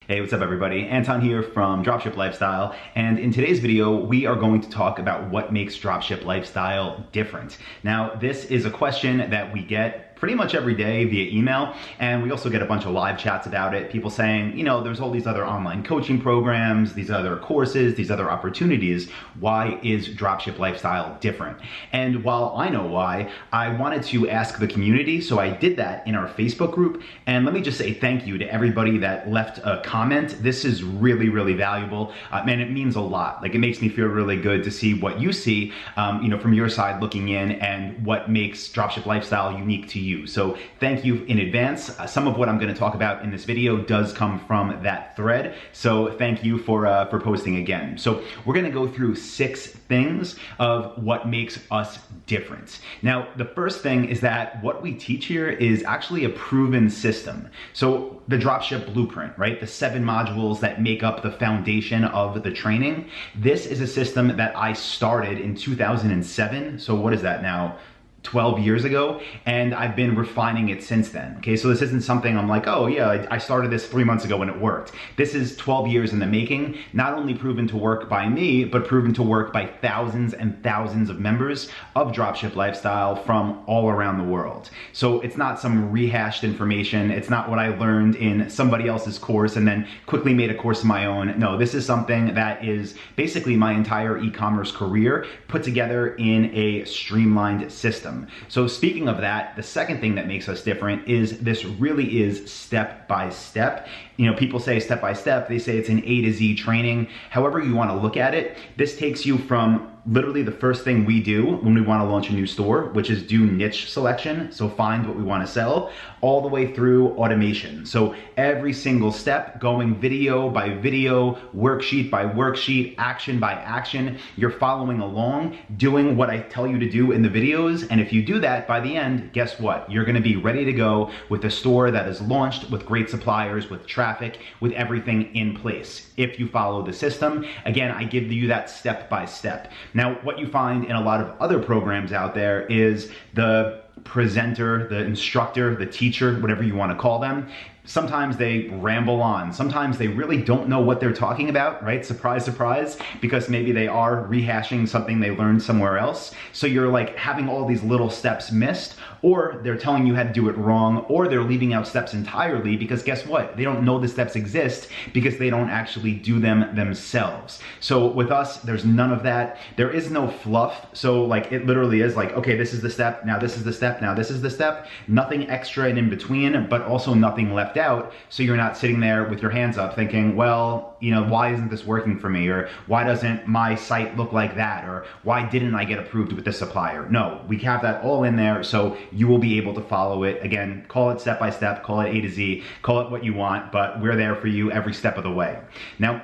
Hey, what's up everybody? Anton here from Dropship Lifestyle, and in today's video, we are going to talk about what makes Dropship Lifestyle different. Now, this is a question that we get pretty much every day via email, and we also get a bunch of live chats about it. People saying, you know, there's all these other online coaching programs, these other courses, these other opportunities. Why is Dropship Lifestyle different? And while I know why, I wanted to ask the community, so I did that in our Facebook group. And let me just say thank you to everybody that left a comment. This is really, really valuable, and it means a lot. Like, it makes me feel really good to see what you see, from your side looking in, and what makes Dropship Lifestyle unique to you. So thank you in advance. Some of what I'm going to talk about in this video does come from that thread. So thank you for posting again. So we're going to go through 6 things of what makes us different. Now, the first thing is that what we teach here is actually a proven system. So the Dropship Blueprint, right? The 7 modules that make up the foundation of the training. This is a system that I started in 2007. So what is that now? 12 years ago, and I've been refining it since then. Okay, so this isn't something I'm like, oh yeah, I started this 3 months ago and it worked. This is 12 years in the making, not only proven to work by me, but proven to work by thousands and thousands of members of Dropship Lifestyle from all around the world. So it's not some rehashed information. It's not what I learned in somebody else's course and then quickly made a course of my own. No, this is something that is basically my entire e-commerce career put together in a streamlined system. So speaking of that, the second thing that makes us different is this really is step by step. You know, people say step by step, they say it's an A to Z training. However you want to look at it, this takes you from literally the first thing we do when we want to launch a new store, which is do niche selection, so find what we want to sell, all the way through automation. So every single step, going video by video, worksheet by worksheet, action by action, you're following along, doing what I tell you to do in the videos. And if you do that, by the end, guess what? You're going to be ready to go with a store that is launched with great suppliers, with traffic, with everything in place. If you follow the system, again, I give you that step by step. Now, what you find in a lot of other programs out there is the presenter, the instructor, the teacher, whatever you want to call them. Sometimes they ramble on. Sometimes they really don't know what they're talking about, right? Surprise, surprise, because maybe they are rehashing something they learned somewhere else. So you're like having all these little steps missed, or they're telling you how to do it wrong, or they're leaving out steps entirely because guess what? They don't know the steps exist because they don't actually do them themselves. So with us, there's none of that. There is no fluff. So like it literally is like, okay, this is the step, now this is the step, now this is the step. Nothing extra and in between, but also nothing left out. So you're not sitting there with your hands up thinking, well, you know, why isn't this working for me? Or why doesn't my site look like that? Or why didn't I get approved with this supplier? No, we have that all in there. So you will be able to follow it. Again, call it step by step, call it A to Z, call it what you want, but we're there for you every step of the way. Now,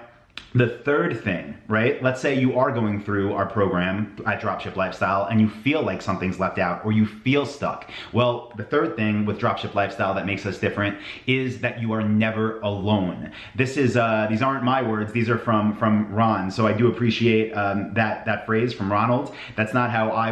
the third thing, right? Let's say you are going through our program at Dropship Lifestyle and you feel like something's left out or you feel stuck. Well, the third thing with Dropship Lifestyle that makes us different is that you are never alone. This is, these aren't my words, these are from Ron. So I do appreciate that phrase from Ronald. That's not how I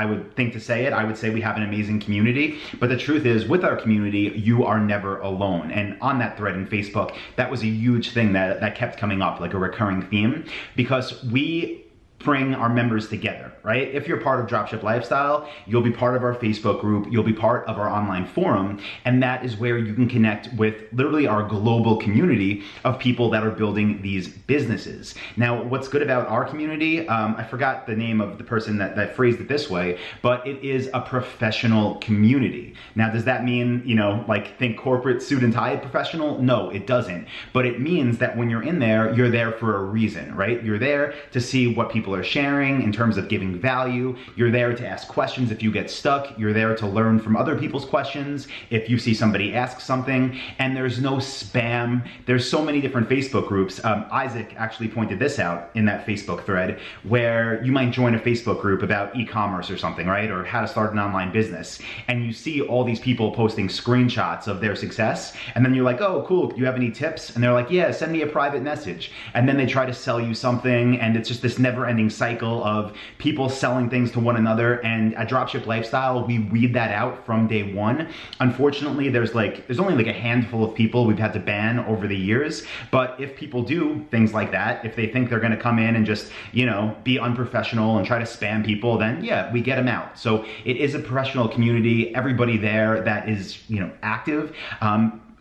would think to say it. I would say we have an amazing community, but the truth is with our community, you are never alone. And on that thread in Facebook, that was a huge thing that kept coming up, like a recurring theme, because we bring our members together, right? If you're part of Dropship Lifestyle, you'll be part of our Facebook group, you'll be part of our online forum, and that is where you can connect with literally our global community of people that are building these businesses. Now, what's good about our community, I forgot the name of the person that phrased it this way, but it is a professional community. Now, does that mean, you know, like think corporate suit and tie professional? No, it doesn't. But it means that when you're in there, you're there for a reason, right? You're there to see what people are sharing in terms of giving value. You're there to ask questions if you get stuck. You're there to learn from other people's questions if you see somebody ask something. And there's no spam. There's so many different Facebook groups. Isaac actually pointed this out in that Facebook thread where you might join a Facebook group about e-commerce or something, right? Or how to start an online business. And you see all these people posting screenshots of their success. And then you're like, oh, cool. Do you have any tips? And they're like, yeah, send me a private message. And then they try to sell you something. And it's just this never-ending never-ending cycle of people selling things to one another. And at Dropship Lifestyle, we weed that out from day one. Unfortunately, there's only like a handful of people we've had to ban over the years. But if people do things like that, if they think they're gonna come in and just, you know, be unprofessional and try to spam people, then yeah, we get them out. So it is a professional community. Everybody there that is, you know, active.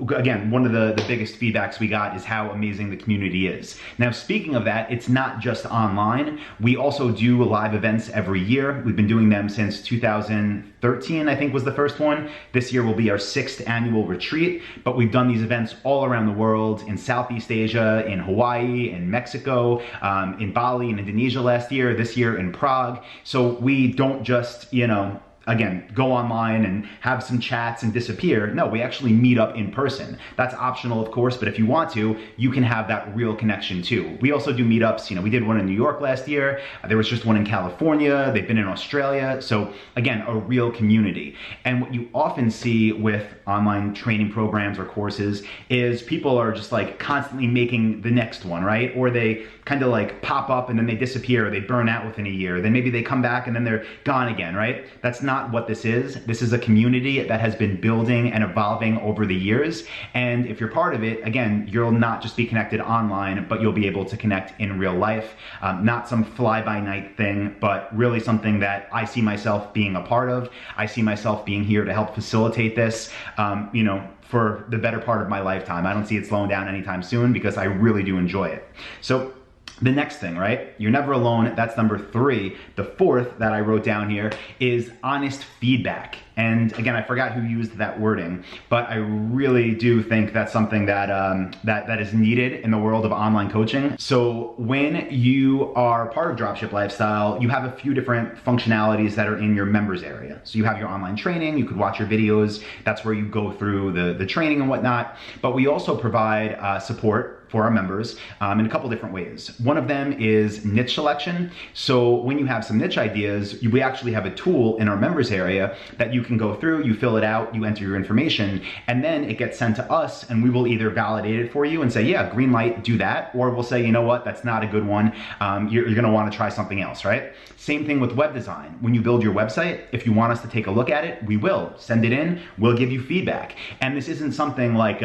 Again, one of the biggest feedbacks we got is how amazing the community is. Now, speaking of that, it's not just online. We also do live events every year. We've been doing them since 2013, I think was the first one. This year will be our 6th annual retreat, but we've done these events all around the world, in Southeast Asia, in Hawaii, in Mexico, in Bali, in Indonesia last year, this year in Prague. So we don't just, you know, again, go online and have some chats and disappear. No, we actually meet up in person. That's optional, of course, but if you want to, you can have that real connection too. We also do meetups. You know, we did one in New York last year. There was just one in California. They've been in Australia. So again, a real community. And what you often see with online training programs or courses is people are just like constantly making the next one, right? Or they kind of like pop up and then they disappear, or they burn out within a year. Then maybe they come back and then they're gone again, right? That's not what this is. This is a community that has been building and evolving over the years. And if you're part of it, again, you'll not just be connected online, but you'll be able to connect in real life. Not some fly-by-night thing, but really something that I see myself being a part of. I see myself being here to help facilitate this, you know, for the better part of my lifetime. I don't see it slowing down anytime soon because I really do enjoy it. So the next thing, right? You're never alone. That's number 3. The 4th that I wrote down here is honest feedback. And again, I forgot who used that wording, but I really do think that's something that that is needed in the world of online coaching. So when you are part of Dropship Lifestyle, you have a few different functionalities that are in your members area. So you have your online training, you could watch your videos. That's where you go through the training and whatnot. But we also provide support for our members in a couple different ways. One of them is niche selection. So when you have some niche ideas, we actually have a tool in our members area that you can go through, you fill it out, you enter your information, and then it gets sent to us and we will either validate it for you and say, yeah, green light, do that, or we'll say, you know what, that's not a good one. You're gonna wanna try something else, right? Same thing with web design. When you build your website, if you want us to take a look at it, we will. Send it in, we'll give you feedback. And this isn't something like,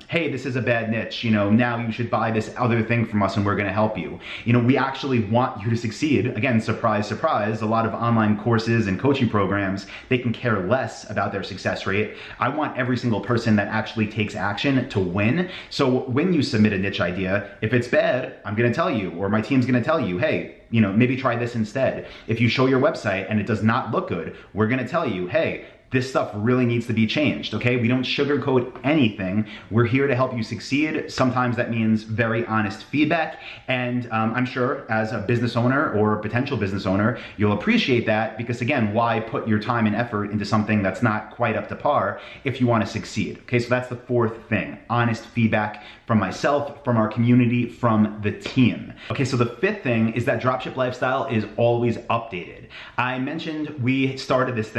hey, this is a bad niche, you know, now you should buy this other thing from us and we're gonna help you. You know, we actually want you to succeed. Again, surprise, surprise, a lot of online courses and coaching programs, they can care less about their success rate. I want every single person that actually takes action to win. So when you submit a niche idea, if it's bad, I'm gonna tell you, or my team's gonna tell you, hey, you know, maybe try this instead. If you show your website and it does not look good, we're gonna tell you, hey, this stuff really needs to be changed, okay? We don't sugarcoat anything. We're here to help you succeed. Sometimes that means very honest feedback, and I'm sure as a business owner or a potential business owner, you'll appreciate that because again, why put your time and effort into something that's not quite up to par if you wanna succeed, okay? So that's the 4th thing, honest feedback from myself, from our community, from the team. Okay, so the 5th thing is that Dropship Lifestyle is always updated. I mentioned I started this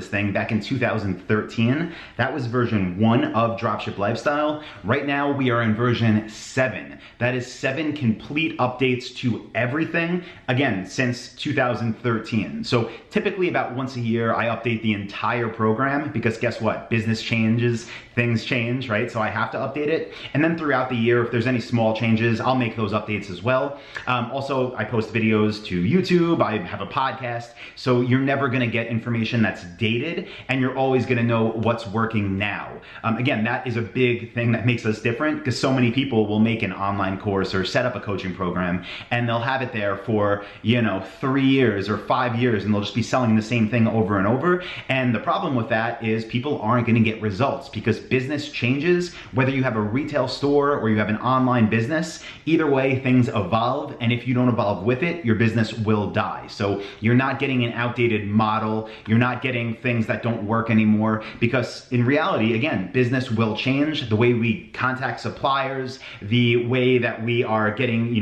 thing back in 2013. That was version 1 of Dropship Lifestyle. Right now we are in version 7. That is 7 complete updates to everything, again, since 2013. So typically about once a year I update the entire program because guess what? Business changes, things change, right? So I have to update it. And then throughout the year, if there's any small changes, I'll make those updates as well. Also, I post videos to YouTube, I have a podcast, so you're never gonna get information that's dated, and you're always gonna know what's working now. Again, that is a big thing that makes us different because so many people will make an online course or set up a coaching program, and they'll have it there for, you know, 3 years or 5 years, and they'll just be selling the same thing over and over. And the problem with that is people aren't gonna get results because business changes, whether you have a retail store or you have an online business, either way, things evolve, and if you don't evolve with it, your business will die. So you're not getting an outdated model, you're not getting things things that don't work anymore, because in reality, again, business will change. The way we contact suppliers, the way that we are getting,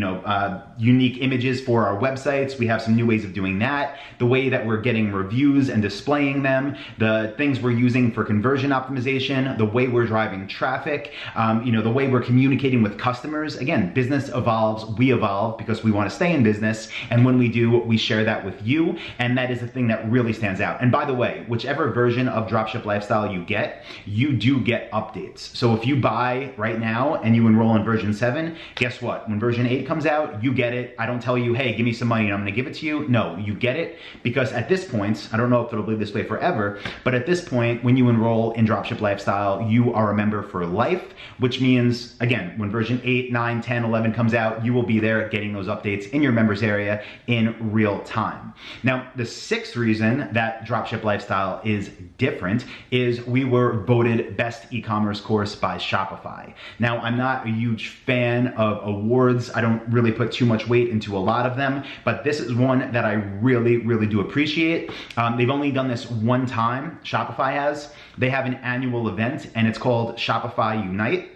unique images for our websites, we have some new ways of doing that. The way that we're getting reviews and displaying them, the things we're using for conversion optimization, the way we're driving traffic, the way we're communicating with customers. Again, business evolves, we evolve because we want to stay in business. And when we do, we share that with you. And that is the thing that really stands out. And by the way, whichever version of Dropship Lifestyle you do get updates. So if you buy right now and you enroll in version 7, guess what? When version 8 comes out, you get it. I don't tell you, hey, give me some money and I'm gonna give it to you. No, you get it, because at this point, I don't know if it'll be this way forever, but at this point, when you enroll in Dropship Lifestyle, you are a member for life, which means, again, when version 8, 9, 10, 11 comes out, you will be there getting those updates in your members area in real time. Now, the 6th reason that Dropship Lifestyle is different is we were voted best e-commerce course by Shopify. Now, I'm not a huge fan of awards. I don't really put too much weight into a lot of them, but this is one that I really, really do appreciate. They've only done this one time, Shopify has. They have an annual event and it's called Shopify Unite.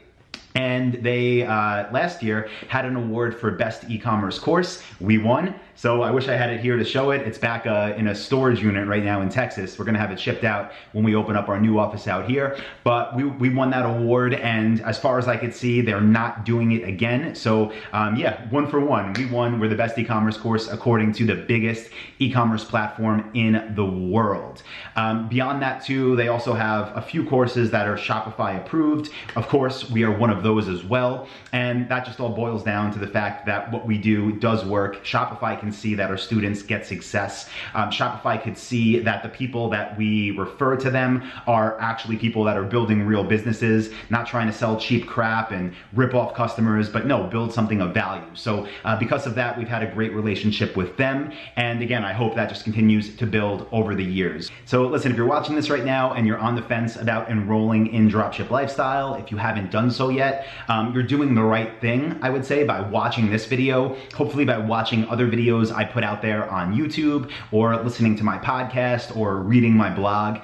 And they, last year, had an award for best e-commerce course. We won. So I wish I had it here to show it. It's back in a storage unit right now in Texas. We're gonna have it shipped out when we open up our new office out here. But we won that award, and as far as I could see, they're not doing it again. So yeah, 1 for 1. We won. We're the best e-commerce course according to the biggest e-commerce platform in the world. Beyond that too, they also have a few courses that are Shopify approved. Of course, we are one of those as well. And that just all boils down to the fact that what we do does work. Shopify can see that our students get success. Shopify could see that the people that we refer to them are actually people that are building real businesses, not trying to sell cheap crap and rip off customers, but no, build something of value. So because of that, we've had a great relationship with them. And again, I hope that just continues to build over the years. So listen, if you're watching this right now and you're on the fence about enrolling in Dropship Lifestyle, if you haven't done so yet, you're doing the right thing, I would say, by watching this video, hopefully by watching other videos I put out there on YouTube, or listening to my podcast, or reading my blog.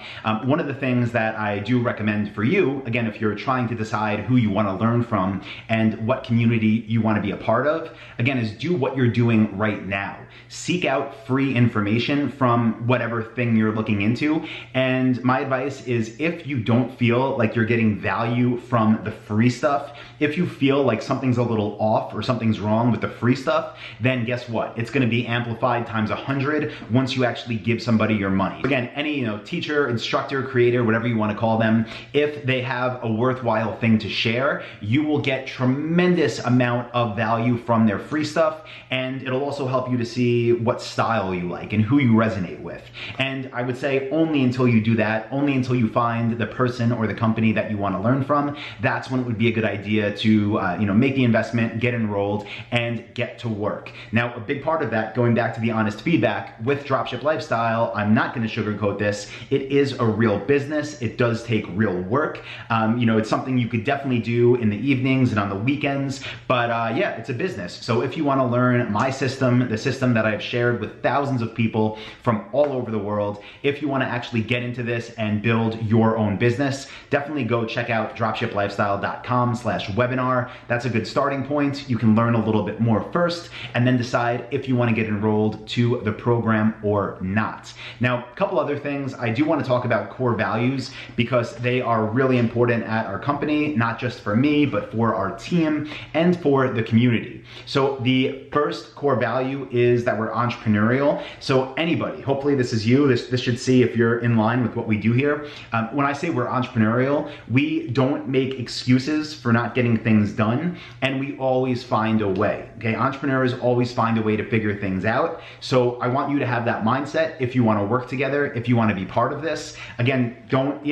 One of the things that I do recommend for you, again, if you're trying to decide who you want to learn from and what community you want to be a part of, again, is do what you're doing right now. Seek out free information from whatever thing you're looking into. And my advice is, if you don't feel like you're getting value from the free stuff, if you feel like something's a little off or something's wrong with the free stuff, then guess what? It's going to be amplified times 100 once you actually give somebody your money. Again, any teacher, instructor, creator, whatever you want to call them, if they have a worthwhile thing to share, you will get tremendous amount of value from their free stuff, and it'll also help you to see what style you like and who you resonate with. And I would say only until you do that, only until you find the person or the company that you want to learn from, that's when it would be a good idea to make the investment, get enrolled, and get to work. Now, a big part of that, going back to the honest feedback with Dropship Lifestyle, I'm not going to sugarcoat this. It is a real business. It does take real work. It's something you could definitely do in the evenings and on the weekends, but yeah, it's a business. So if you want to learn my system, the system that I've shared with thousands of people from all over the world, if you want to actually get into this and build your own business, definitely go check out dropshiplifestyle.com/webinar. That's a good starting point. You can learn a little bit more first and then decide if you want to get enrolled to the program or not. Now, a couple other things. I do want to talk about core values because they are really important at our company, not just for me, but for our team and for the community. So the first core value is that we're entrepreneurial. So anybody, hopefully this is you, this should see if you're in line with what we do here. When I say we're entrepreneurial, we don't make excuses for not getting things done, and we always find a way. Okay, entrepreneurs always find a way to figure things out. So I want you to have that mindset if you want to work together, if you want to be part of this. Again, don't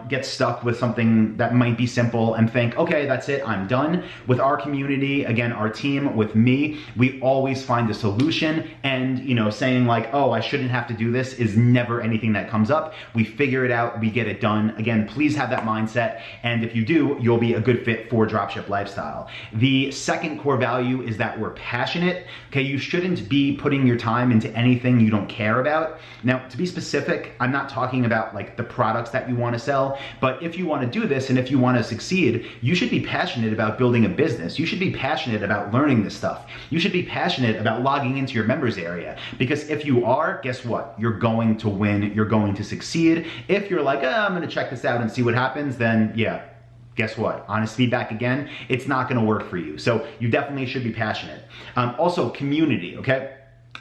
get stuck with something that might be simple and think, okay, that's it, I'm done. With our community, again, our team, with me, we always find a solution, and saying like, oh, I shouldn't have to do this is never anything that comes up. We figure it out, we get it done. Again, please have that mindset, and if you do, you'll be a good fit fit for Dropship Lifestyle. The second core value is that we're passionate. Okay, you shouldn't be putting your time into anything you don't care about. Now, to be specific, I'm not talking about like the products that you want to sell, but if you want to do this and if you want to succeed, you should be passionate about building a business. You should be passionate about learning this stuff. You should be passionate about logging into your members area, because if you are, guess what? You're going to win. You're going to succeed. If you're like, I'm going to check this out and see what happens, then yeah, guess what? Honest feedback again, it's not going to work for you. So you definitely should be passionate. Also, community, okay?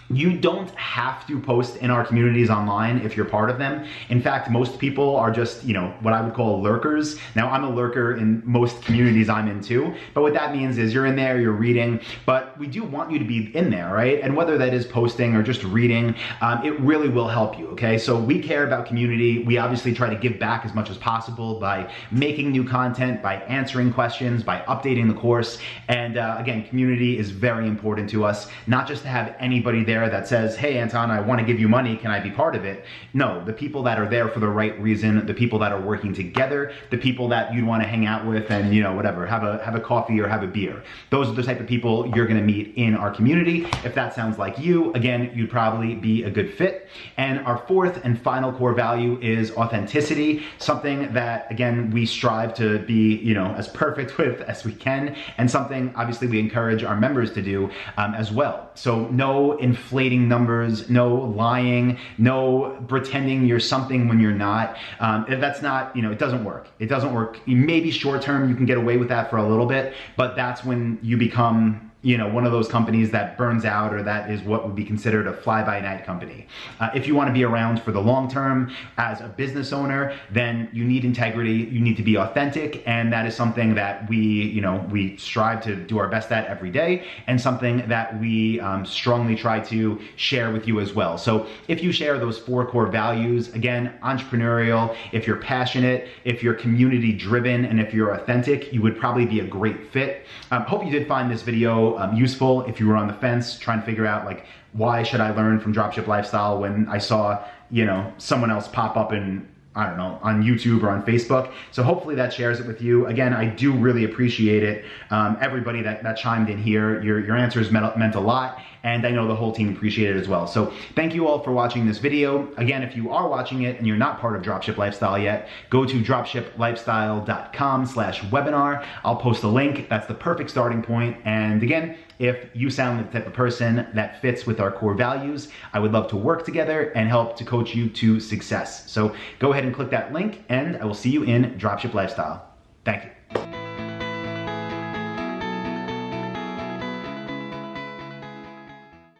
You don't have to post in our communities online if you're part of them. In fact, most people are just, what I would call lurkers. Now, I'm a lurker in most communities I'm in too, but what that means is you're in there, you're reading, but we do want you to be in there, right? And whether that is posting or just reading, it really will help you, okay? So we care about community. We obviously try to give back as much as possible by making new content, by answering questions, by updating the course. And again, community is very important to us, not just to have anybody there that says, hey, Anton, I want to give you money. Can I be part of it? No, the people that are there for the right reason, the people that are working together, the people that you'd want to hang out with and, whatever, have a coffee or have a beer. Those are the type of people you're going to meet in our community. If that sounds like you, again, you'd probably be a good fit. And our fourth and final core value is authenticity, something that, again, we strive to be, as perfect with as we can, and something obviously we encourage our members to do as well. So no inflating numbers, no lying, no pretending you're something when you're not. That's not, it doesn't work. It doesn't work. Maybe short term you can get away with that for a little bit, but that's when you become one of those companies that burns out, or that is what would be considered a fly-by-night company. If you want to be around for the long term as a business owner, then you need integrity, you need to be authentic, and that is something that we strive to do our best at every day, and something that we strongly try to share with you as well. So if you share those four core values, again, entrepreneurial, if you're passionate, if you're community driven, and if you're authentic, you would probably be a great fit. Hope you did find this video useful. If you were on the fence trying to figure out like, why should I learn from Dropship Lifestyle when I saw, someone else pop up in, I don't know, on YouTube or on Facebook. So hopefully that shares it with you. Again, I do really appreciate it. Everybody that chimed in here, your answers meant a lot, and I know the whole team appreciated it as well. So thank you all for watching this video. Again, if you are watching it and you're not part of Dropship Lifestyle yet, go to dropshiplifestyle.com/webinar. I'll post a link. That's the perfect starting point. And again, if you sound the type of person that fits with our core values, I would love to work together and help to coach you to success. So go ahead and click that link, and I will see you in Dropship Lifestyle. Thank you.